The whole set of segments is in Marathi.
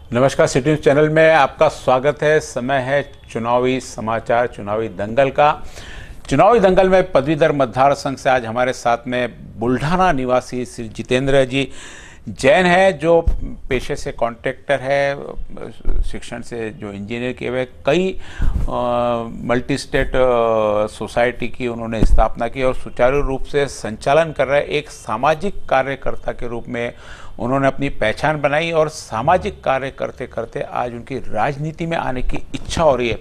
नमस्कार, सिटी न्यूज़ चैनल में आपका स्वागत है। समय है चुनावी समाचार, चुनावी दंगल का। चुनावी दंगल में पदवीधर मतदार संघ से आज हमारे साथ में बुल्ढाना निवासी श्री जितेंद्र जी जैन है, जो पेशे से कॉन्ट्रैक्टर है, शिक्षण से जो इंजीनियर किए हुए, कई मल्टी स्टेट सोसाइटी की उन्होंने स्थापना की और सुचारू रूप से संचालन कर रहे एक सामाजिक कार्यकर्ता के रूप में उन्होंने अपनी पहचान बनाई और सामाजिक कार्य करते करते आज उनकी राजनीति में आने की इच्छा हो रही है।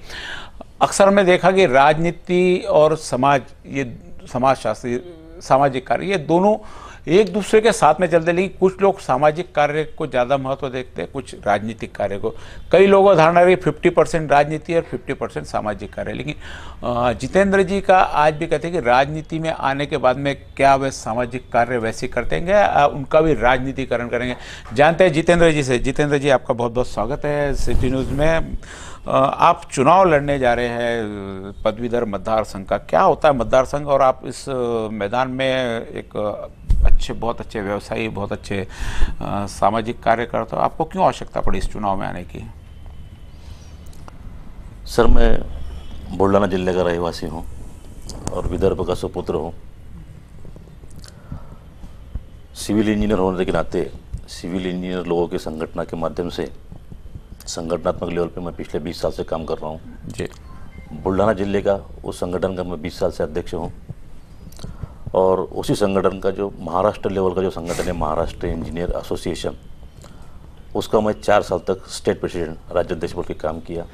अक्सर हमने देखा कि राजनीति और समाज, ये समाजशास्त्री सामाजिक कार्य, ये दोनों एक दूसरे के साथ में चलते, लेकिन कुछ लोग सामाजिक कार्य को ज़्यादा महत्व देखते हैं, कुछ राजनीतिक कार्य को। कई लोगों का धारणा है 50% राजनीति और 50% सामाजिक कार्य, लेकिन जितेंद्र जी का आज भी कहते हैं कि राजनीति में आने के बाद में क्या वे सामाजिक कार्य वैसे करते हैं, उनका भी राजनीतिकरण करेंगे। जानते हैं जितेंद्र जी से। जितेंद्र जी, आपका बहुत बहुत स्वागत है सिटी न्यूज़ में। आप चुनाव लड़ने जा रहे हैं पदवीधर मतदार संघ का। क्या होता है मतदार संघ, और आप इस मैदान में एक बहुत अच्छे व्यवसायी, बहुत अच्छे सामाजिक कार्यकर्ता, आपको क्यों आवश्यकता पड़ी इस चुनाव में आने की? सर, मैं बुल्ढाना जिले का रहवासी हूँ और विदर्भ का सुपुत्र हूँ। सिविल इंजीनियर होने के नाते सिविल इंजीनियर लोगों की संगठना के माध्यम से संगठनात्मक लेवल पे मैं पिछले 20 साल से काम कर रहा हूँ जी। बुल्ढाना जिले का उस संगठन का मैं 20 साल से अध्यक्ष हूँ और उसी संगठन का जो महाराष्ट्र लेवल का जो संगठन है, महाराष्ट्र इंजीनियर एसोसिएशन, उसका मैं 4 साल तक स्टेट प्रेसिडेंट, राज्याध्यक्ष बोल के काम किया।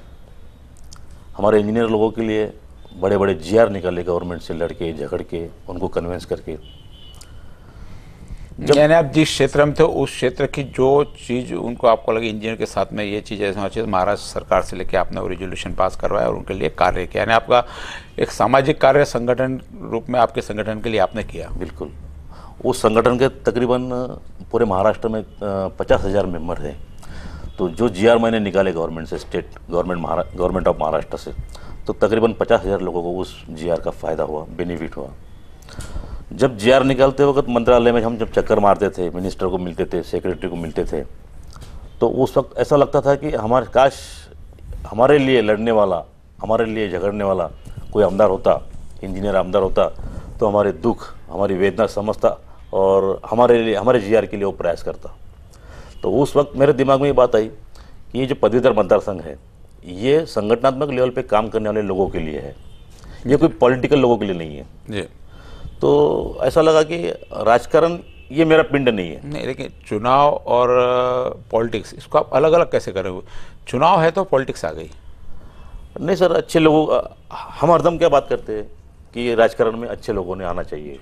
हमारे इंजीनियर लोगों के लिए बड़े बड़े जीआर निकाले गवर्नमेंट से लड़के झगड़ के, उनको कन्विंस करके। यानी आप जिस क्षेत्र में थे उस क्षेत्र की जो चीज़ उनको आपको लगी इंजीनियर के साथ में ये चीज़ ऐसा होना चाहिए, महाराष्ट्र सरकार से लेके आपने वो रेजोल्यूशन पास करवाया और उनके लिए कार्य किया। यानी आपका एक सामाजिक कार्य संगठन रूप में आपके संगठन के लिए आपने किया। बिल्कुल। उस संगठन के तकरीबन पूरे महाराष्ट्र में 50,000 मेंबर हैं। तो जो जीआर मैंने निकाले गवर्नमेंट से, स्टेट गवर्नमेंट ऑफ महाराष्ट्र से, तो तकरीबन 50,000 लोगों को उस जीआर का फ़ायदा हुआ, बेनिफिट हुआ। जब जीआर निकालते वक्त मंत्रालय में हम जब चक्कर मारते थे, मिनिस्टर को मिलते थे, सेक्रेटरी को मिलते थे, तो उस वक्त ऐसा लगता था कि काश हमारे लिए लड़ने वाला, हमारे लिए झगड़ने वाला कोई आमदार होता, इंजीनियर आमदार होता, तो हमारे दुख, हमारी वेदना समझता और हमारे लिए, हमारे जीआर के लिए वो प्रयास करता। तो उस वक्त मेरे दिमाग में ये बात आई कि ये जो पदवीधर मतदार संघ है, ये संगठनात्मक लेवल पे काम करने वाले लोगों के लिए है, ये कोई पॉलिटिकल लोगों के लिए नहीं है जी। तो ऐसा लगा कि राजकारण ये मेरा पिंड नहीं है। नहीं, लेकिन चुनाव और पॉलिटिक्स, इसको आप अलग अलग कैसे करोगे? चुनाव है तो पॉलिटिक्स आ गई। नहीं सर, अच्छे लोगों, हम हरदम क्या बात करते हैं कि राजकारण में अच्छे लोगों ने आना चाहिए।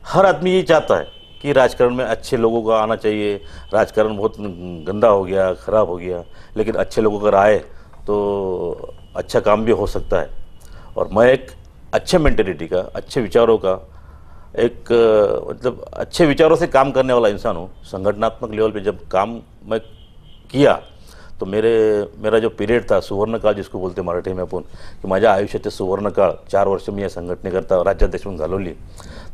हर आदमी ये चाहता है कि राजकारण में अच्छे लोगों का आना चाहिए। राजकारण बहुत गंदा हो गया, ख़राब हो गया, लेकिन अच्छे लोगों अगर आए तो अच्छा काम भी हो सकता है। और मैं एक अच्छे मेंटेलिटी का, अच्छे विचारों का, एक मतलब अच्छे विचारों से काम करने वाला इंसान हूँ। संगठनात्मक लेवल पे जब काम मैं किया तो मेरा जो पिरियड था, सुवर्णकाळ जिसको बोलते मराठी में आपण, की माझ्या आयुष्याचे सुवर्णकाळ 4 वर्ष मी या संघटनेकरता राज्याध्यक्ष म्हणून घालवली,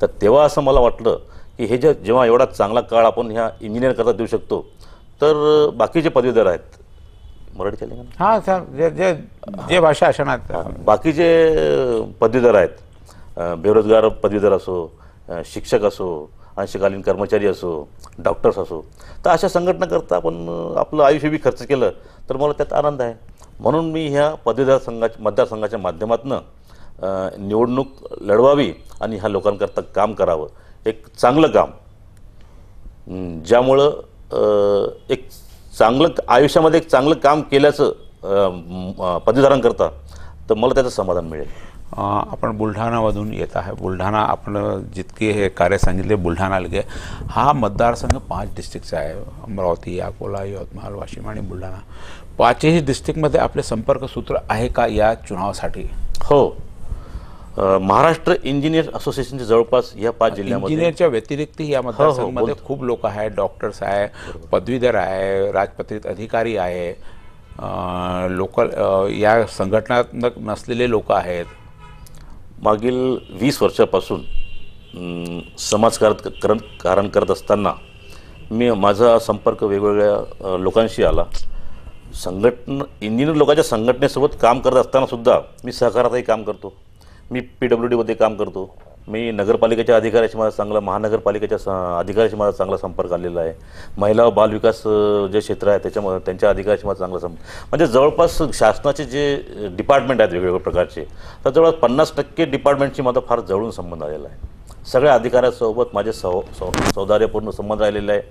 तर तेव्हा असं मला वाटलं की हे जेव्हा एवढा चांगला काळ आपण ह्या इंजिनियर करता देऊ शकतो, तर बाकीचे पदवीधर आहेत, मराठी चालेल ना? हां सर, जे भाषा असणार, बाकीचे पदवीधर आहेत, बेरोजगार पदवीधर असो, शिक्षक असो, अंशकालीन कर्मचारी असो, डॉक्टर्स असो, तर अशा संघटनाकरता आपण आपलं आयुष्य बी खर्च केलं तर मला त्यात आनंद आहे। म्हणून मी ह्या पदवीधर मतदारसंघाच्या माध्यमातून निवडणूक लढवावी आणि ह्या लोकांकरता काम करावं, एक चांगलं काम, ज्यामुळं एक चांगलं आयुष्यामध्ये एक चांगलं काम केल्याचं पदवीधरांकरता तर मला त्याचं समाधान मिळेल। आपण बुलढाणामधून येत आहे। बुलढाणा, आपण जितके हे कार्य सांगितले बुलढाणा लगे, हा मतदारसंघ 5 डिस्ट्रिक्टचा आहे, अमरावती, अकोला, यवतमाळ, वाशिम आणि बुलढाणा। 5ही डिस्ट्रिक्टमध्ये आपले संपर्क सूत्र आहे का या चुनावासाठी? हो, महाराष्ट्र इंजिनियर असोसिएशनचे जवळपास या 5 जिल्ह्यामध्ये, इंजिनियरच्या व्यतिरिक्त या मतदारसंघामध्ये खूप लोक आहेत, डॉक्टर्स आहे, पदवीधर आहे, राजपत्रित अधिकारी आहे, लोकल या संघटनात्मक नसलेले लोक आहेत। मागील 20 वर्षापासून समाजकारण करत असताना मी माझा संपर्क वेगवेगळ्या लोकांशी आला इंजिनियर लोकांच्या संघटनेसोबत काम करत असताना सुद्धा मी सहकारातही काम करतो. मी PWDमध्ये काम करतो. मी नगरपालिकेच्या अधिकाऱ्याशी माझा चांगला, महानगरपालिकेच्या अधिकाऱ्याशी माझा चांगला संपर्क आलेला आहे. महिला व बालविकास जे क्षेत्र आहे त्याच्यामध्ये त्यांच्या अधिकाऱ्याशी माझा चांगला म्हणजे जवळपास शासनाचे जे डिपार्टमेंट आहेत वेगवेगळ्या प्रकारचे, तर जवळपास 50% डिपार्टमेंटशी माझा फार जवळून संबंध आलेला आहे. सगळ्या अधिकाऱ्यांसोबत माझे सौहार्दपूर्ण संबंध राहिलेले आहे.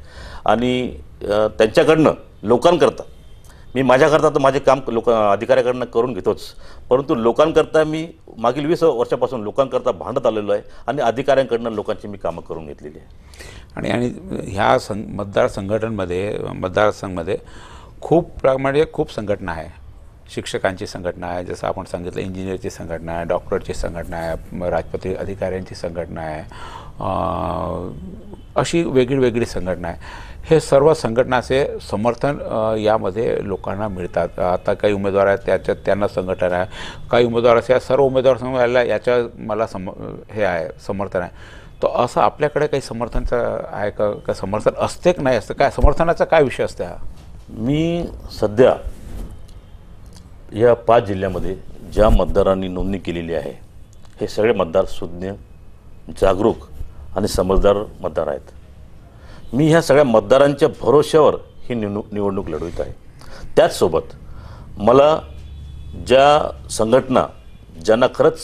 आणि त्यांच्याकडनं लोकांकरता मी माझ्याकरता तर माझे काम अधिकाऱ्याकडनं करून घेतोच, परंतु लोकांकरता मी मागील 20 वर्षापासून लोकांकरता भांडत आलेलो आहे आणि अधिकाऱ्यांकडनं लोकांची मी कामं करून घेतलेली आहे. आणि ह्या मतदारसंघामध्ये खूप संघटना आहे. शिक्षकांची संघटना आहे, जसं आपण सांगितलं, इंजिनियरची संघटना आहे, डॉक्टरची संघटना आहे, राजपत्रित अधिकाऱ्यांची संघटना आहे, अशी वेगळी संघटना आहे. हे सर्व संघटनाचे समर्थन यामध्ये लोकांना मिळतात. आता काही उमेदवार आहेत त्यांना संघटन आहे, काही उमेदवार असे सर्व उमेदवार समोर याच्या मला हे आहे समर्थन आहे. तर असं आपल्याकडे काही समर्थनचं आहे का समर्थन असते की नाही असतं, काय समर्थनाचा काय विषय असते हा? मी सध्या या 5 जिल्ह्यामध्ये ज्या मतदारांनी नोंदणी केलेली आहे हे सगळे मतदार सुज्ञ, जागरूक आणि समजदार मतदार आहेत. मी ह्या सगळ्या मतदारांच्या भरोश्यावर ही निवडणूक लढवित आहे. त्याचसोबत मला ज्या संघटना ज्यांना खरंच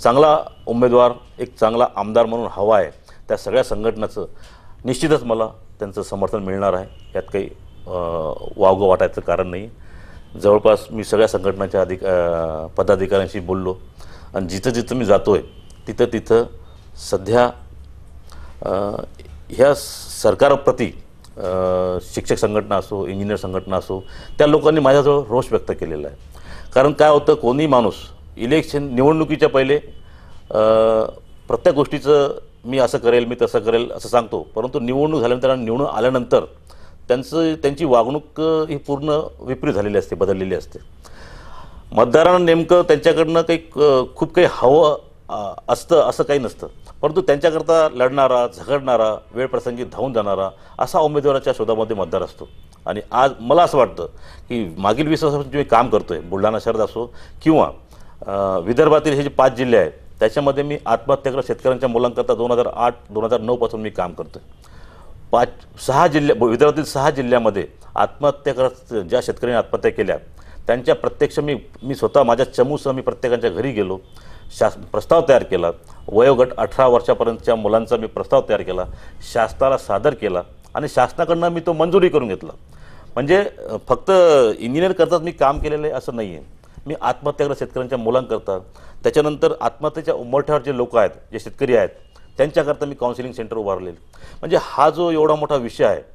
चांगला उमेदवार, एक चांगला आमदार म्हणून हवा आहे, त्या सगळ्या संघटनाचं निश्चितच मला त्यांचं समर्थन मिळणार आहे. यात काही वावगं वाटायचं कारण नाही. जवळपास मी सगळ्या संघटनाच्या पदाधिकाऱ्यांशी बोललो आणि जिथं मी जातो आहे तिथं सध्या ह्या सरकारप्रती शिक्षक संघटना असो, इंजिनियर संघटना असो, त्या लोकांनी माझ्याजवळ रोष व्यक्त केलेला आहे. कारण काय होतं, कोणी माणूस निवडणुकीच्या पहिले प्रत्येक गोष्टीचं मी असं करेल, मी तसं करेल असं सांगतो, परंतु निवडणूक झाल्यानंतर आणि निवडून आल्यानंतर त्यांची वागणूक ही पूर्ण विपरीत झालेली असते, बदललेली असते. मतदारांना नेमकं त्यांच्याकडनं खूप काही हवं असतं असं काही नसतं, परंतु त्यांच्याकरता लढणारा, झगडणारा, वेळप्रसंगी धावून जाणारा असा उमेदवाराच्या शोधामध्ये मतदार असतो. आणि आज मला असं वाटतं की मागील 20 वर्षापासून मी काम करतो आहे, बुलढाणा शहरात असो किंवा विदर्भातील हे जे 5 जिल्हे आहेत त्याच्यामध्ये मी आत्महत्याग्रस्त शेतकऱ्यांच्या मुलांकरता 2008-2009 पासून मी काम करतो आहे. 6 विदर्भातील 6 जिल्ह्यामध्ये आत्महत्याग्रस्त ज्या शेतकऱ्यांनी आत्महत्या केल्या त्यांच्या प्रत्यक्ष मी स्वतः माझ्या चमूसह मी प्रत्येकाच्या घरी गेलो, प्रस्ताव तयार केला. वयोगट 18 वर्षापर्यंतच्या मुलांचा मी प्रस्ताव तयार केला, शासनाला सादर केला आणि शासनाकडनं मी तो मंजुरी करून घेतला. म्हणजे फक्त इंजिनियर करताच मी काम केलेलं आहे असं नाही आहे. मी आत्महत्याग्रस्त शेतकऱ्यांच्या मुलांकरता, त्याच्यानंतर आत्महत्येच्या उंबरठ्यावर जे लोक आहेत, जे शेतकरी आहेत, त्यांच्याकरता मी काउन्सिलिंग सेंटर उभारलेले. म्हणजे हा जो एवढा मोठा विषय आहे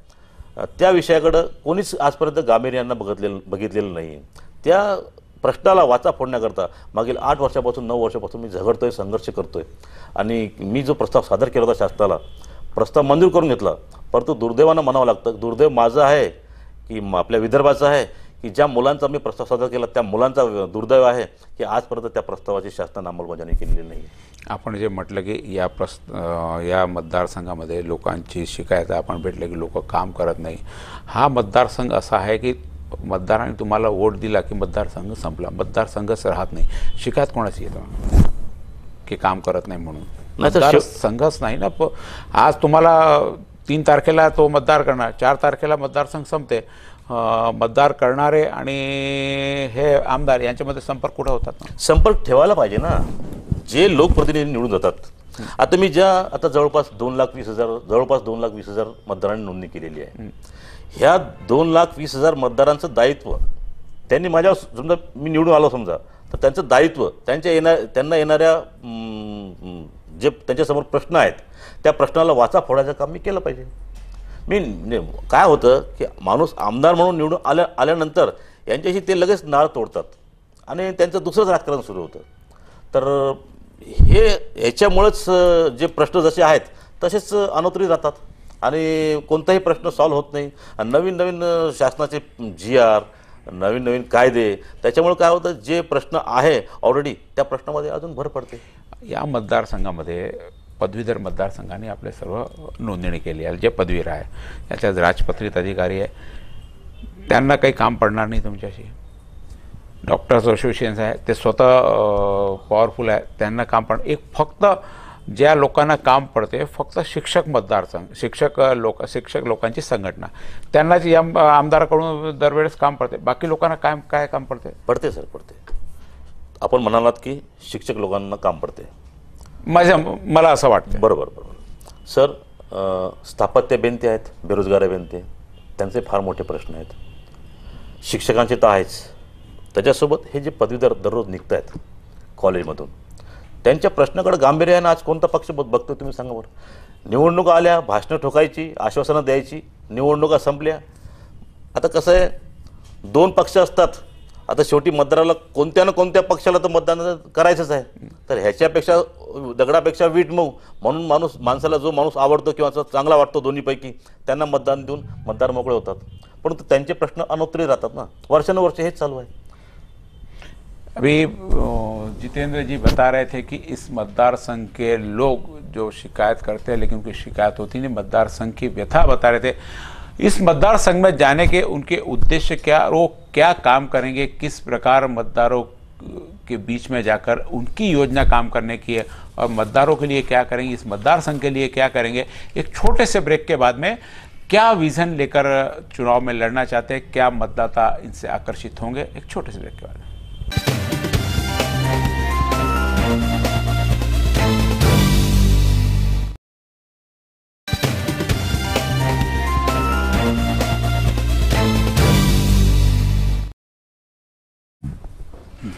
त्या विषयाकडं कोणीच आजपर्यंत गांभीर्यानं बघितलेलं नाही आहे. त्या प्रश्नाला वाचा फोडण्याकरता मागील 8 वर्षापासून 9 वर्षापासून मी झगडतोय, संघर्ष करतोय. आणि मी जो प्रस्ताव सादर केला होता शासनाला, प्रस्ताव मंजूर करून घेतला, परंतु दुर्दैवानं म्हणावं लागतं, दुर्दैव माझं आहे की आपल्या विदर्भाचं आहे की ज्या मुलांचा मी प्रस्ताव सादर केला त्या मुलांचा दुर्दैव आहे की आजपर्यंत त्या प्रस्तावाची शासनानं अंमलबजावणी केलेली नाही. आपण जे म्हटलं की या मतदारसंघामध्ये लोकांची शिकायत आपण भेटले की लोक काम करत नाही. हा मतदारसंघ असा आहे की मतदारांनी तुम्हाला वोट दिला की मतदारसंघ संपला, मतदारसंघच राहत नाही. शिकायत कोणाची येतं की काम करत नाही म्हणून? मतदारसंघच नाही ना. आज तुम्हाला 3 तारखेला तो मतदार करणार, 4 तारखेला मतदारसंघ संपते. मतदार करणारे आणि हे आमदार यांच्यामध्ये संपर्क कुठं होतात ना? संपर्क ठेवायला पाहिजे ना. जे लोकप्रतिनिधी निवडून जातात, आता मी आता जवळपास 2,20,000 मतदारांनी नोंदणी केलेली आहे. ह्या 2,20,000 मतदारांचं दायित्व त्यांनी माझ्या, समजा मी निवडून आलो समजा, तर त्यांचं दायित्व त्यांना येणाऱ्या जे त्यांच्यासमोर प्रश्न आहेत त्या प्रश्नाला वाचा फोडायचं काम मी केलं पाहिजे. काय होतं की माणूस आमदार म्हणून निवडून आल्यानंतर यांच्याशी ते लगेच नाळ तोडतात आणि त्यांचं दुसरंच राजकारण सुरू होतं. तर ह्याच्यामुळंच जे प्रश्न जसे आहेत तसेच अनोतरी जातात आणि कोणताही प्रश्न सॉल्व्ह होत नाही. आणि नवीन शासनाचे GR, नवीन कायदे, त्याच्यामुळे काय होतं, जे प्रश्न आहे ऑलरेडी त्या प्रश्नामध्ये अजून भर पडते. या मतदारसंघामध्ये पदवीधर मतदारसंघाने आपले सर्व नोंदणी केली आहे. जे पदवीधर आहे याच्यात राजपत्रित अधिकारी आहे, त्यांना काही काम पडणार नाही तुमच्याशी. डॉक्टर्स असोसिएशन आहे ते स्वतः पॉवरफुल आहे, त्यांना काम पड एक फक्त ज्या लोकांना काम पडते फक्त शिक्षक मतदारसंघ, शिक्षक लोकांची संघटना, त्यांनाच या आमदाराकडून दरवेळेस काम पडते. बाकी लोकांना काय काम पडते? पडते सर, पडते. आपण म्हणालात की शिक्षक लोकांना काम पडते, मला असं वाटतं. बरोबर बरोबर सर. स्थापत्य बेनते आहेत, बेरोजगारी बेनते, त्यांचे फार मोठे प्रश्न आहेत. शिक्षकांचे तर आहेच, त्याच्यासोबत हे जे पदवीधर दररोज निघत आहेत कॉलेजमधून, त्यांच्या प्रश्नाकडे गांभीर्यानं आज कोणता पक्ष बघतो तुम्ही सांगा बरं? निवडणुका आल्या, भाषणं ठोकायची, आश्वासनं द्यायची, निवडणुका संपल्या. आता कसं आहे, दोन पक्ष असतात. आता शेवटी मतदाराला कोणत्या ना कोणत्या पक्षाला तर मतदान करायचंच आहे. तर ह्याच्यापेक्षा दगडापेक्षा वीट मऊ म्हणून माणसाला जो माणूस आवडतो किंवा चांगला वाटतो दोन्हीपैकी, त्यांना मतदान देऊन मतदार मोकळे होतात. परंतु त्यांचे प्रश्न अनोत्तरी राहतात ना, वर्षानुवर्ष हेच चालू आहे. अभी जितेंद्र जी बता रहे थे कि इस मतदार संघ के लोग जो शिकायत करते हैं लेकिन कोई शिकायत होती नहीं, मतदार संघ की व्यथा बता रहे थे. इस मतदार संघ में जाने के उनके उद्देश्य क्या, वो क्या काम करेंगे, किस प्रकार मतदारों के बीच में जाकर उनकी योजना काम करने की है और मतदारों के लिए क्या करेंगे, इस मतदार संघ के लिए क्या करेंगे. एक छोटे से ब्रेक के बाद में क्या विजन लेकर चुनाव में लड़ना चाहते हैं, क्या मतदाता इनसे आकर्षित होंगे, एक छोटे से ब्रेक के बाद.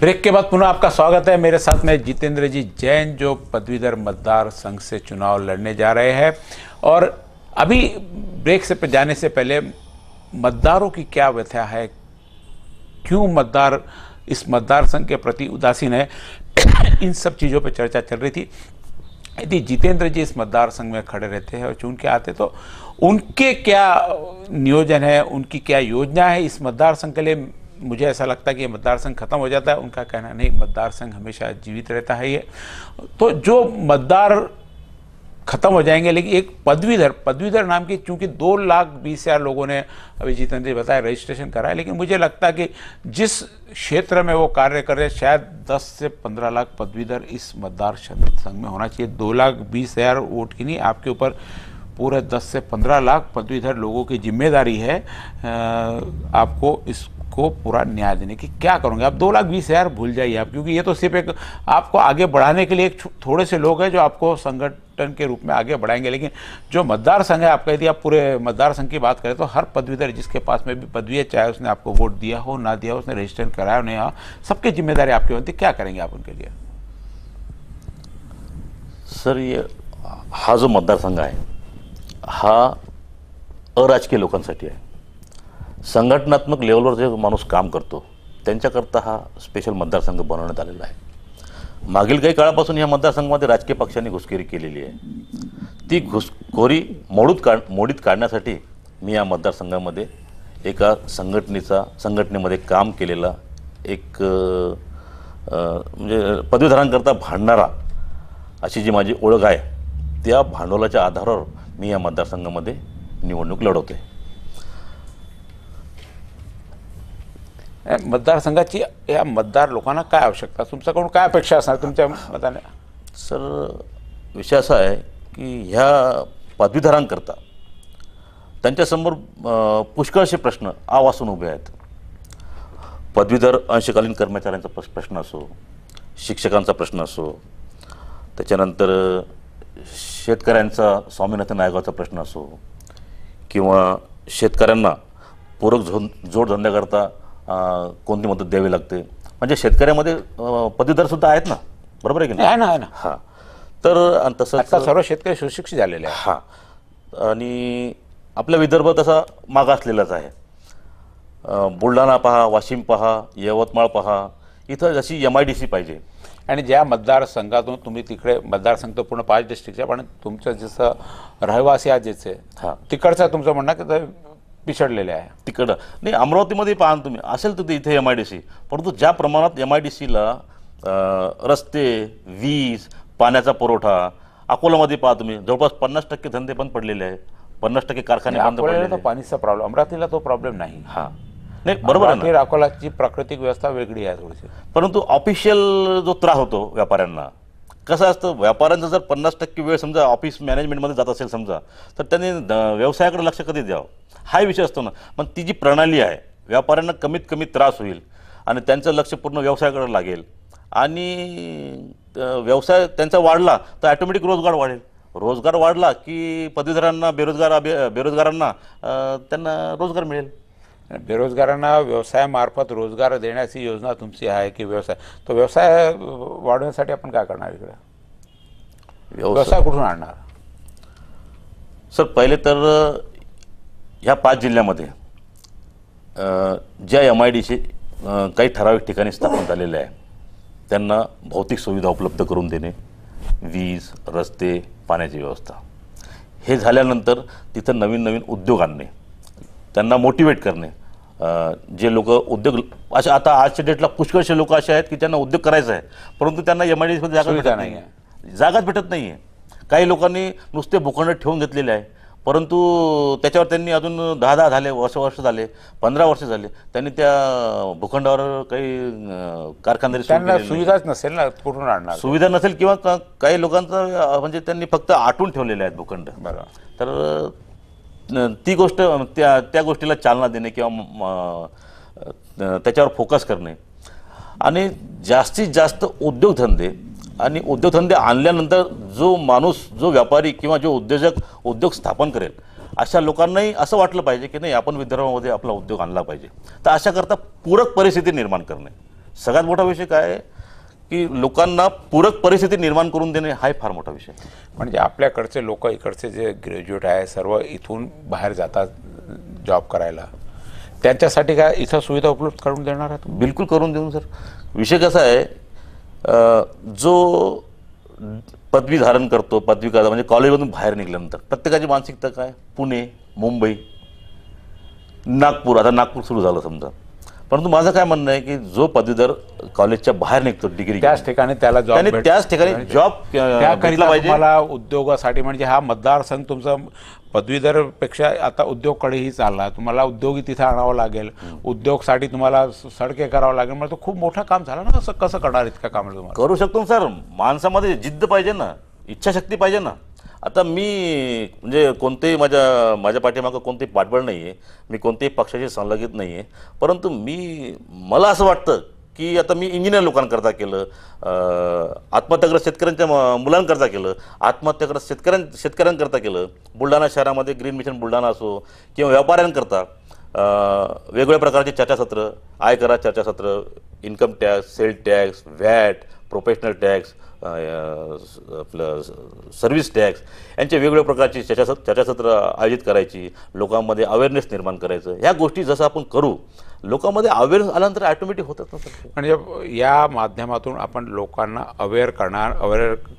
ब्रेक के बाद पुनः आपका स्वागत है. मेरे साथ में जितेंद्र जी जैन जो पदवीधर मतदार संघ से चुनाव लड़ने जा रहे हैं. और अभी ब्रेक से जाने से पहले मतदारों की क्या व्यथा है, क्यों मतदार इस मतदार संघ के प्रति उदासीन है, इन सब चीज़ों पर चर्चा चल रही थी. यदि जितेंद्र जी इस मतदार संघ में खड़े रहते हैं और चुन के आते तो उनके क्या नियोजन है, उनकी क्या योजना है इस मतदार संघ के लिए. मुझे ऐसा लगता है कि ये मतदार संघ खत्म हो जाता है. उनका कहना नहीं, मतदार संघ हमेशा जीवित रहता है. ये तो जो मतदार खत्म हो जाएंगे, लेकिन एक पदवीधर नाम की, चूंकि 2,20,000 लोगों ने अभी जितेंद्र जी बताया रजिस्ट्रेशन करा है, लेकिन मुझे लगता है कि जिस क्षेत्र में वो कार्य कर रहे हैं शायद 10 से 15 लाख पदवीधर इस मतदार संघ में होना चाहिए. 2,20,000 वोट की नहीं, आपके ऊपर पूरे 10 से 15 लाख पदवीधर लोगों की जिम्मेदारी है आपको इसको पूरा न्याय देने की. क्या करोगे आप? 2,20,000 भूल जाइए आप, क्योंकि ये तो सिर्फ एक आपको आगे बढ़ाने के लिए एक थोड़े से लोग हैं जो आपको संगठन के रूप में आगे बढ़ाएंगे. लेकिन जो मतदार संघ है आपका, यदि आप पूरे मतदार संघ की बात करें तो हर पदवीधर जिसके पास में भी पदवी है, चाहे उसने आपको वोट दिया हो ना दिया हो, उसने रजिस्ट्रेशन कराया हो नहीं हो, सबकी जिम्मेदारी आपकी बनती. क्या करेंगे आप उनके लिए? सर, ये हा जो मतदारसंघ आहे हा अराजकीय लोकांसाठी आहे. संघटनात्मक लेवलवर जे माणूस काम करतो त्यांच्याकरता हा स्पेशल मतदारसंघ बनवण्यात आलेला आहे. मागील काही काळापासून या मतदारसंघामध्ये राजकीय पक्षांनी घुसखोरी केलेली आहे. ती घुसखोरी मोडीत काढण्यासाठी मी या मतदारसंघामध्ये एका संघटनेमध्ये काम केलेला एक म्हणजे पदवीधरांकरता भांडणारा अशी जी माझी ओळख आहे, त्या भांडवलाच्या आधारावर मी या मतदारसंघामध्ये निवडणूक लढवते. मतदारसंघाची या मतदार लोकांना काय आवश्यकता, तुमच्याकडून काय अपेक्षा असणार तुमच्या मताने? सर, विषय असा आहे की ह्या पदवीधरांकरता त्यांच्यासमोर पुष्कळसे प्रश्न आवासून उभे आहेत. पदवीधर अंशकालीन कर्मचाऱ्यांचा प्रश्न असो, शिक्षकांचा प्रश्न असो, त्याच्यानंतर शेतकऱ्यांचा स्वामीनाथन आयोगाचा प्रश्न असो, किंवा शेतकऱ्यांना पूरक जोडधंद्याकरता कोणती मदत द्यावी लागते. म्हणजे शेतकऱ्यामध्ये पदवीधरसुद्धा आहेत ना, बरोबर आहे की नाही? आहे ना. हां. तर तसंच सर्व शेतकरी सुशिक्षित झालेले आहे. हां. आणि आपला विदर्भ तसा मागासलेलाच आहे. बुलढाणा पहा, वाशिम पहा, यवतमाळ पहा, इथं जशी MIDC पाहिजे. आणि ज्या मतदारसंघातून तुम्ही तिकडे, मतदारसंघ तर पूर्ण 5 डिस्ट्रिक्टचे, पण तुमचं जसं रहिवासी आहे ज्याचे, हां, तिकडचं तुमचं म्हणणं की ते पिछडलेले आहे. तिकडं नाही, अमरावतीमध्ये पाहा तुम्ही, असेल तर इथे MIDC, परंतु ज्या प्रमाणात MIDCला रस्ते, वीज, पाण्याचा पुरवठा, अकोलामध्ये पहा तुम्ही जवळपास 50% धंदे बंद पडलेले आहेत, 50% कारखाने बंद पडलेले आहेत. पाणीचा प्रॉब्लेम, अमरावतीला तो प्रॉब्लेम नाही. हां, नाही बरोबर आहे ना. बाकी अकोलाची प्राकृतिक व्यवस्था वेगळी आहे थोडीशी. परंतु ऑफिशियल जो त्रास होतो व्यापाऱ्यांना, कसं असतं, व्यापाऱ्यांचा जर 50% वेळ समजा ऑफिस मॅनेजमेंटमध्ये जात असेल समजा, तर त्यांनी व्यवसायाकडे लक्ष कधी द्यावं हा विषय असतो ना. पण ती जी प्रणाली आहे, व्यापाऱ्यांना कमीत कमी त्रास होईल आणि त्यांचं लक्ष पूर्ण व्यवसायाकडे लागेल आणि व्यवसाय त्यांचा वाढला तर ॲटोमॅटिक रोजगार वाढेल. रोजगार वाढला की पदवीधरांना, बेरोजगारांना त्यांना रोजगार मिळेल. बेरोजगारांना व्यवसायामार्फत रोजगार देण्याची योजना तुमची आहे की व्यवसाय, तो व्यवसाय वाढवण्यासाठी आपण काय करणार इकडे? व्यवसाय कुठून आणणार? सर, पहिले तर ह्या 5 जिल्ह्यामध्ये ज्या MIDC काही ठराविक ठिकाणी स्थापन झालेले आहे त्यांना भौतिक सुविधा उपलब्ध करून देणे, वीज, रस्ते, पाण्याची व्यवस्था, हे झाल्यानंतर तिथं नवीन नवीन उद्योग आणणे, त्यांना मोटिवेट करणे. जे लोक उद्योग अशा, आता आजच्या डेटला पुष्कळशे लोक असे आहेत की त्यांना उद्योग करायचा आहे परंतु त्यांना MIDC मध्ये जागा भेटत नाही आहे, जागाच भेटत नाही आहे. काही लोकांनी नुसते भूखंड ठेवून घेतलेले आहे परंतु त्याच्यावर त्यांनी अजून 10 झाले, वर्ष झाले, 15 वर्ष झाले, त्यांनी त्या भूखंडावर काही कारखानदारी त्यांना सुविधाच नसेल ना, कुठून आणणार? सुविधा नसेल किंवा काही लोकांचं म्हणजे त्यांनी फक्त आटून ठेवलेले आहेत भूखंड. बरोबर. तर ती गोष्ट, त्या गोष्टीला चालना देणे किंवा त्याच्यावर फोकस करणे आणि जास्तीत जास्त उद्योगधंदे, आणि उद्योगधंदे आणल्यानंतर जो माणूस, जो व्यापारी किंवा जो उद्योजक उद्योग स्थापन करेल अशा लोकांनाही असं वाटलं पाहिजे की नाही, आपण विदर्भामध्ये आपला उद्योग आणला पाहिजे. तर अशा करता पूरक परिस्थिती निर्माण करणे, सगळ्यात मोठा विषय काय आहे की लोकांना पूरक परिस्थिती निर्माण करून देणे, हा फार मोठा विषय. म्हणजे आपल्याकडचे लोक, इकडचे जे ग्रॅज्युएट आहे सर्व इथून बाहेर जातात जॉब करायला, त्यांच्यासाठी काय इथं सुविधा उपलब्ध करून देणार आहे? बिलकुल करून देऊन. सर, विषय कसा आहे, जो पदवी धारण करतो, पदवी करता म्हणजे कॉलेजमधून बाहेर निघाल्यानंतर प्रत्येकाची मानसिकता काय, पुणे, मुंबई, नागपूर. आता नागपूर सुरू झालं समजा, परंतु माझं काय म्हणणं आहे की जो पदवीधर कॉलेजच्या बाहेर निघतो डिग्री, त्याच ठिकाणी त्याला जॉब, त्याच ठिकाणी जॉब त्याकरिता तुम्हाला उद्योगासाठी, म्हणजे हा मतदारसंघ तुमचा पदवीधरपेक्षा आता उद्योगकडेही चालला, तुम्हाला उद्योगी तिथे आणावं लागेल, उद्योगसाठी तुम्हाला सडके करावं लागेल, म्हणजे तो खूप मोठं काम झालं ना. असं कसं करणार इतकं काम? तुम्हाला करू शकतो सर, माणसामध्ये जिद्द पाहिजे ना, इच्छाशक्ती पाहिजे ना. आता मी म्हणजे कोणतेही माझ्या पाठीमागं कोणतेही पाठबळ नाही आहे, मी कोणत्याही पक्षाशी संलग्नित नाही आहे, परंतु मला असं वाटतं की आता मी इंजिनियर लोकांकरता केलं, आत्महत्याग्रस्त शेतकऱ्यांच्या मुलांकरता केलं, आत्महत्याग्रस्त शेतकऱ्यांकरता केलं, बुलढाणा शहरामध्ये ग्रीन मिशन बुलढाणा असो किंवा व्यापाऱ्यांकरता वेगवेगळ्या प्रकारचे चर्चासत्र, आयकरा चर्चासत्र, income tax, sale tax, VAT, professional tax, आपलं सर्व्हिस टॅक्स, यांचे वेगवेगळ्या प्रकारची चर्चासत्र आयोजित करायची, लोकांमध्ये अवेअरनेस निर्माण करायचं. ह्या गोष्टी जसं आपण करू, लोकांमध्ये अवेअरनेस आल्यानंतर ऑटोमॅटिक होतात ना सर. म्हणजे या माध्यमातून आपण लोकांना अवेअर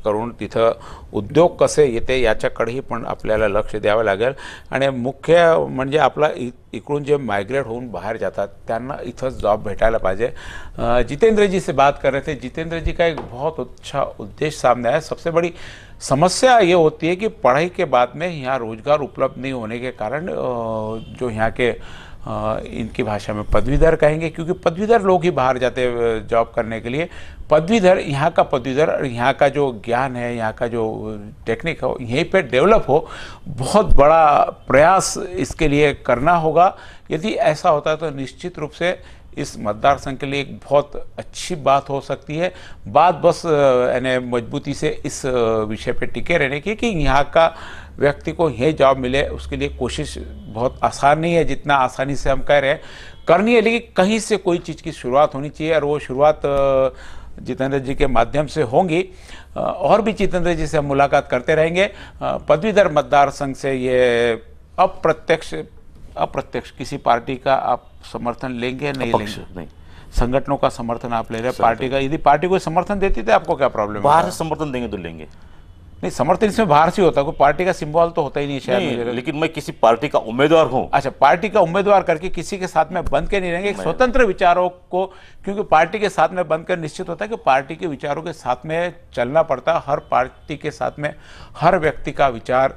करून तिथं उद्योग कसे येते याच्याकडेही पण आपल्याला लक्ष द्यावं लागेल. आणि मुख्य म्हणजे आपला इकडून जे मायग्रेट होऊन बाहर जातात त्यांना इथं जॉब भेटायला पाहिजे. जितेंद्र जी से बात कर रहे थे. जितेंद्र जी का एक बहुत अच्छा उद्देश्य सामने आया. सबसे बड़ी समस्या ये होती है कि पढ़ाई के बाद में यहाँ रोजगार उपलब्ध नहीं होने के कारण जो यहाँ के इनकी भाषा में पदवीधर कहेंगे, क्योंकि पदवीधर लोग ही बाहर जाते हैं जॉब करने के लिए. पदवीधर, यहाँ का पदवीधर, यहाँ का जो ज्ञान है, यहाँ का जो टेक्निक हो, यहीं पे डेवलप हो. बहुत बड़ा प्रयास इसके लिए करना होगा. यदि ऐसा होता है तो निश्चित रूप से इस मतदार संघ के लिए एक बहुत अच्छी बात हो सकती है. बात बस यानी मजबूती से इस विषय पे टिके रहने की कि यहाँ का व्यक्ति को ये जॉब मिले, उसके लिए कोशिश बहुत आसान नहीं है जितना आसानी से हम कह रहे हैं. करनी है, लेकिन कहीं से कोई चीज़ की शुरुआत होनी चाहिए और वो शुरुआत जितेंद्र जी के माध्यम से होंगी. और भी जितेंद्र जी से हम मुलाकात करते रहेंगे. पदवीधर मतदार संघ से ये अप्रत्यक्ष किसी पार्टी का आप समर्थन लेंगे? नहीं लेंगे? नहीं. संगठनों का समर्थन आप ले रहे हैं, पार्टी का? यदि पार्टी को समर्थन देती तो आपको क्या प्रॉब्लम? बाहर से समर्थन देंगे तो लेंगे. नहीं, समर्थन इसमें बाहर से होता है, कोई पार्टी का सिंबल तो होता ही नहीं शायद. लेकिन मैं किसी पार्टी का उम्मीदवार हूँ. अच्छा, पार्टी का उम्मीदवार करके किसी के साथ में बंध के नहीं रहेंगे, एक स्वतंत्र विचारों को, क्योंकि पार्टी के साथ में बंध कर निश्चित होता है कि पार्टी के विचारों के साथ में चलना पड़ता है. हर पार्टी के साथ में हर व्यक्ति का विचार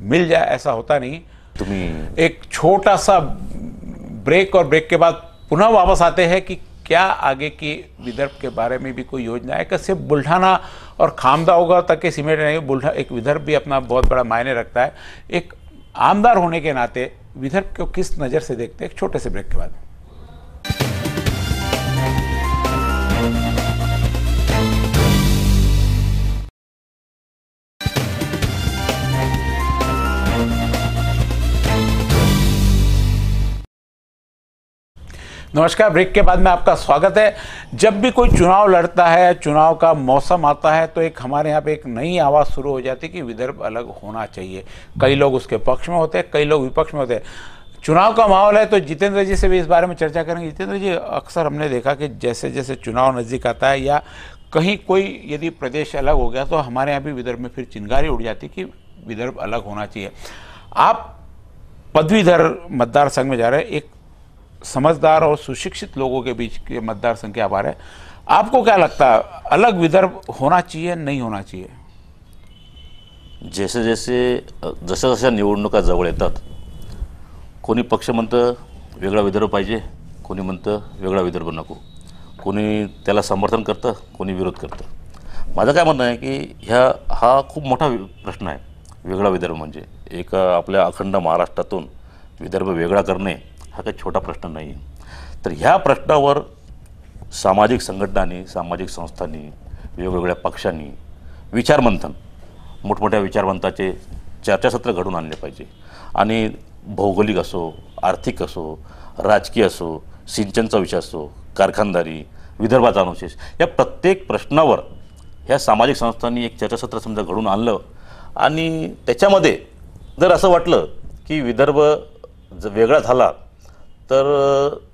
मिल जाए ऐसा होता नहीं. तुम्ही एक छोटा सा ब्रेक और ब्रेक के बाद पुनः वापस आते हैं कि क्या आगे की विदर्भ के बारे में भी कोई योजना है कि सिर्फ बुल्ढाना और खामगांव तक के सीमेंट नहीं, बुल्ढा एक विदर्भ भी अपना बहुत बड़ा मायने रखता है। एक आमदार होने के नाते विदर्भ को किस नज़र से देखते हैं, एक छोटे से ब्रेक के बाद। नमस्कार, ब्रेक के बाद में आपका स्वागत है। जब भी कोई चुनाव लड़ता है, चुनाव का मौसम आता है, तो एक हमारे यहाँ पे एक नई आवाज़ शुरू हो जाती है कि विदर्भ अलग होना चाहिए। कई लोग उसके पक्ष में होते हैं, कई लोग विपक्ष में होते हैं। चुनाव का माहौल है तो जितेंद्र जी से भी इस बारे में चर्चा करेंगे। जितेंद्र जी, अक्सर हमने देखा कि जैसे जैसे चुनाव नज़दीक आता है या कहीं कोई यदि प्रदेश अलग हो गया तो हमारे यहाँ भी विदर्भ में फिर चिंगारी उड़ जाती कि विदर्भ अलग होना चाहिए। आप पदवीधर मतदार संघ में जा रहे हैं, एक समझदार और सुशिक्षित लोगों के बीच के मतदार संघ के आभार है। आपको क्या लगता है, अलग विदर्भ होना चाहिए, नहीं होना चाहिए? जसे जशा निवडणुका जवळ येतात, कोणी पक्ष म्हणतं वेगळा विदर्भ पाहिजे, कोणी म्हणतं वेगळा विदर्भ नको, कोणी त्याला समर्थन करतं, कोणी विरोध करतं। माझं काय म्हणणं आहे की हा खूप मोठा प्रश्न आहे। वेगळा विदर्भ म्हणजे एक आपल्या अखंड महाराष्ट्रातून विदर्भ वेगळा करणे हा काही छोटा प्रश्न नाही आहे। तर ह्या प्रश्नावर सामाजिक संघटनांनी, सामाजिक संस्थांनी, वेगवेगळ्या पक्षांनी विचारमंथन, मोठमोठ्या विचारवंताचे चर्चासत्र घडून आणले पाहिजे। आणि भौगोलिक असो, आर्थिक असो, राजकीय असो, सिंचनचा विषय असो, कारखानदारी, विदर्भाचा अनुशेष, या प्रत्येक प्रश्नावर ह्या सामाजिक संस्थांनी एक चर्चासत्र समजा घडून आणलं आणि त्याच्यामध्ये जर असं वाटलं की विदर्भ जर वेगळा झाला तर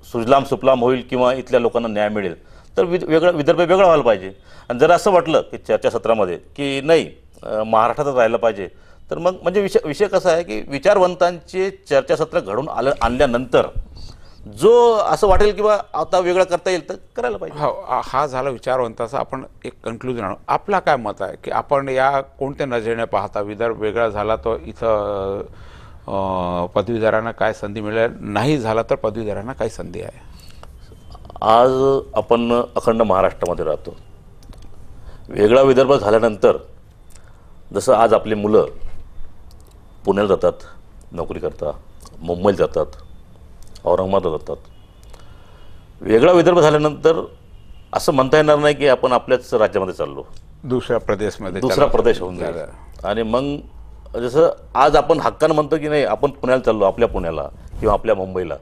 सुजलाम सुफलाम होईल किंवा इथल्या लोकांना न्याय मिळेल, तर विदर्भ वेगळा व्हायला पाहिजे। आणि जर असं वाटलं की चर्चासत्रामध्ये की नाही महाराष्ट्रातच राहिलं पाहिजे, तर मग म्हणजे विषय कसा आहे की विचारवंतांचे चर्चासत्र घडून आणल्यानंतर जो असं वाटेल की बा आता वेगळं करता येईल तर करायला पाहिजे। हो, हा झाला विचारवंताचा। आपण एक कन्क्लुजन आणू। आपला काय मत आहे की आपण या कोणत्या नजरेने पाहता, विदर्भ वेगळा झाला तर इथं पदवीधरांना काय संधी मिळेल, नाही झाला तर पदवीधरांना काय संधी आहे? आज आपण अखंड महाराष्ट्रामध्ये राहतो। वेगळा विदर्भ झाल्यानंतर जसं आज आपली मुलं पुण्याला जातात नोकरी करता, मुंबईला जातात, औरंगाबादला जातात, वेगळा विदर्भ झाल्यानंतर असं म्हणता येणार नाही की आपण आपल्याच राज्यामध्ये चाललो, दुसऱ्या प्रदेशमध्ये, दुसरा प्रदेश होऊन जाईल। आणि मग जसं आज आपण हक्कानं म्हणतो की नाही आपण पुण्याला चाललो, आपल्या पुण्याला किंवा आपल्या मुंबईला,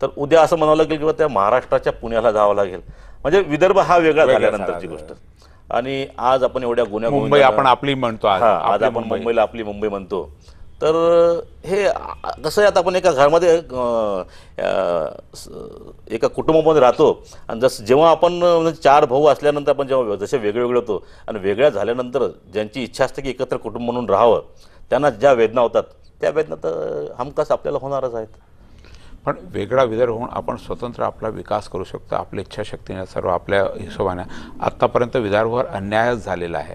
तर उद्या असं म्हणावं लागेल किंवा त्या महाराष्ट्राच्या पुण्याला जावं लागेल। म्हणजे विदर्भ हा वेगळा झाल्यानंतरची गोष्ट। आणि आज आपण एवढ्या मुंबई आपण आपली म्हणतो, आज आपण मुंबईला आपली मुंबई म्हणतो, तर हे कसं आहे, आता आपण एका घरामध्ये एका कुटुंबामध्ये राहतो आणि जेव्हा आपण 4 भाऊ असल्यानंतर आपण जेव्हा जसे वेगवेगळे होतो आणि वेगळ्या झाल्यानंतर ज्यांची इच्छा असते की एकत्र कुटुंब म्हणून राहावं, त्यांना ज्या वेदना होतात त्या वेदना तर हमखास आपल्याला होणारच आहेत। पण वेगळा विदर्भ होऊन आपण स्वतंत्र आपला विकास करू शकतो, आपल्या इच्छाशक्तीने, सर्व आपल्या हिशोबाने। आत्तापर्यंत विदर्भावर अन्यायच झालेला आहे।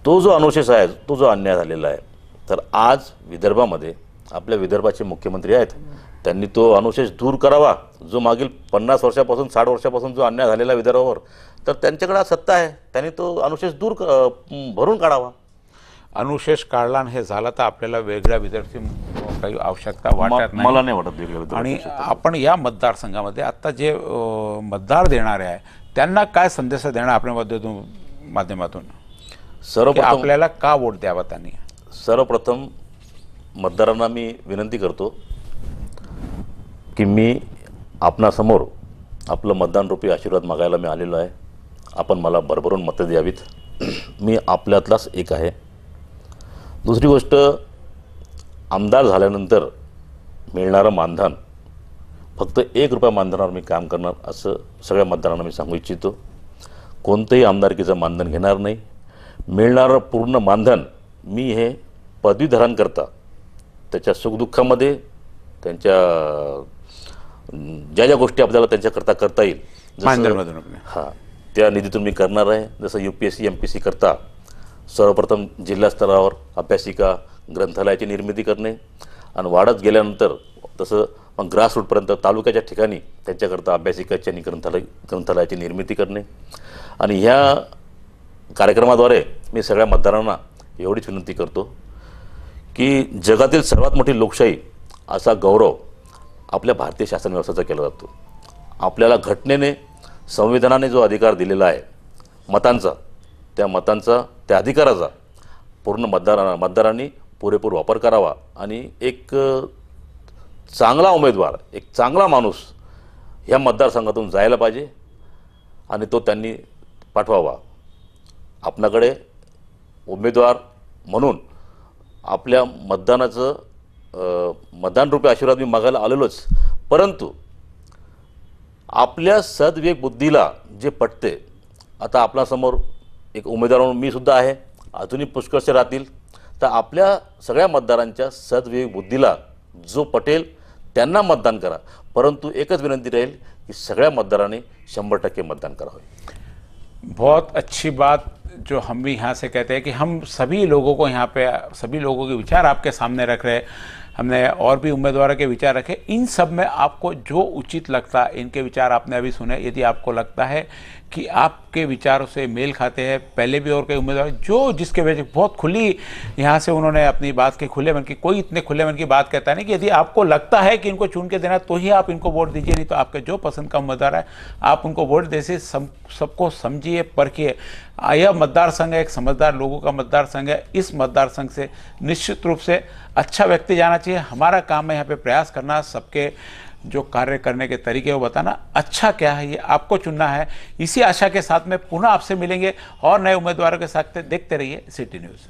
तो जो अनुशेष आहे, तो जो अन्याय झालेला आहे, तर आज विदर्भामध्ये आपल्या विदर्भाचे मुख्यमंत्री आहेत, त्यांनी तो अनुशेष दूर करावा। जो मागील 50 वर्षापासून 60 वर्षापासून जो अन्याय झालेला विदर्भावर, तर त्यांच्याकडे सत्ता आहे, त्यांनी तो अनुशेष भरून काढावा। अनुशेष काढला आणि हे झालं तर आपल्याला वेगळ्या विदर्भाची काही आवश्यकता वाटत नाही, मला नाही वाटत वेगळ्या विदर्भ। आणि आपण या मतदारसंघामध्ये आता जे मतदार देणारे आहे त्यांना काय संदेश देणार आपल्या माध्यमातून? सर्वप्रथम आपल्याला का वोट द्यावा त्यांनी? सर्वप्रथम मतदारांना मी विनंती करतो की मी आपणासमोर आपलं मतदान रूपी आशीर्वाद मागायला मी आलेलो आहे। आपण मला भरभरून मतं द्यावीत, मी आपल्यातलाच एक आहे। दुसरी गोष्ट, आमदार झाल्यानंतर मिळणारं मानधन फक्त 1 रुपया मानधनावर मी काम करणार असं सगळ्या मतदारांना मी सांगू इच्छितो। कोणतेही आमदारकीचं मानधन घेणार नाही। मिळणारं पूर्ण मानधन मी हे पदवीधरांकरता त्याच्या सुखदुःखामध्ये, त्यांच्या ज्या ज्या गोष्टी आपल्याला त्यांच्याकरता करता येईल हां त्या निधीतून मी करणार आहे। जसं UPSC MPSC करता सर्वप्रथम जिल्हा स्तरावर अभ्यासिका ग्रंथालयाची निर्मिती करणे आणि वाढत गेल्यानंतर तसं मग ग्रासरूटपर्यंत तालुक्याच्या ठिकाणी त्यांच्याकरता अभ्यासिकाची आणि ग्रंथालयाची निर्मिती करणे. आणि ह्या कार्यक्रमाद्वारे मी सगळ्या मतदारांना एवढीच विनंती करतो की जगातील सर्वात मोठी लोकशाही असा गौरव आपल्या भारतीय शासन व्यवस्थेचा केला जातो. आपल्याला घटनेने संविधानाने जो अधिकार दिलेला आहे मतांचा, त्या अधिकाराचा पूर्ण मतदारांनी पुरेपूर वापर करावा आणि एक चांगला उमेदवार, एक चांगला माणूस ह्या मतदारसंघातून जायला पाहिजे आणि तो त्यांनी पाठवावा. आपल्याकडे उमेदवार म्हणून आपल्या मतदानरूपी आशीर्वाद मी मागायला आलेलोच, परंतु आपल्या सद्विवेक बुद्धीला जे पटते, आता आपल्यासमोर एक उमेदवार म्हणून मी सुद्धा आहे, अजूनही पुष्कळसे राहतील, तर आपल्या सगळ्या मतदारांच्या सद्विवेक बुद्धीला जो पटेल त्यांना मतदान करा. परंतु एकच विनंती राहील की सगळ्या मतदारांनी 100% मतदान करावे. बहुत अच्छी बात जो हम भी यहाँ से कहते हैं कि हम सभी लोगों को यहाँ पे, सभी लोगों के विचार आपके सामने रख रहे हैं. हमने और भी उम्मीदवारों के विचार रखे, इन सब में आपको जो उचित लगता है, इनके विचार आपने अभी सुने. यदि आपको लगता है कि आपके विचारों से मेल खाते हैं, पहले भी और कई उम्मीदवार जो जिसके वजह बहुत खुली यहाँ से उन्होंने अपनी बात की, खुले मन की, कोई इतने खुले मन की बात कहता है नहीं कि यदि आपको लगता है कि इनको चुन के देना तो ही आप इनको वोट दीजिए, नहीं तो आपके जो पसंद का उम्मीदवार है आप उनको वोट दे. सबको समझिए, परखिए. यह मतदार संघ एक समझदार लोगों का मतदार संघ है. इस मतदार संघ से निश्चित रूप से अच्छा व्यक्ति जाना चाहिए. हमारा काम है यहाँ पे प्रयास करना, सबके जो कार्य करने के तरीके वो बताना, अच्छा क्या है ये आपको चुनना है. इसी आशा के साथ में पुनः आपसे मिलेंगे और नए उम्मीदवारों के साथ. देखते रहिए सिटी न्यूज़.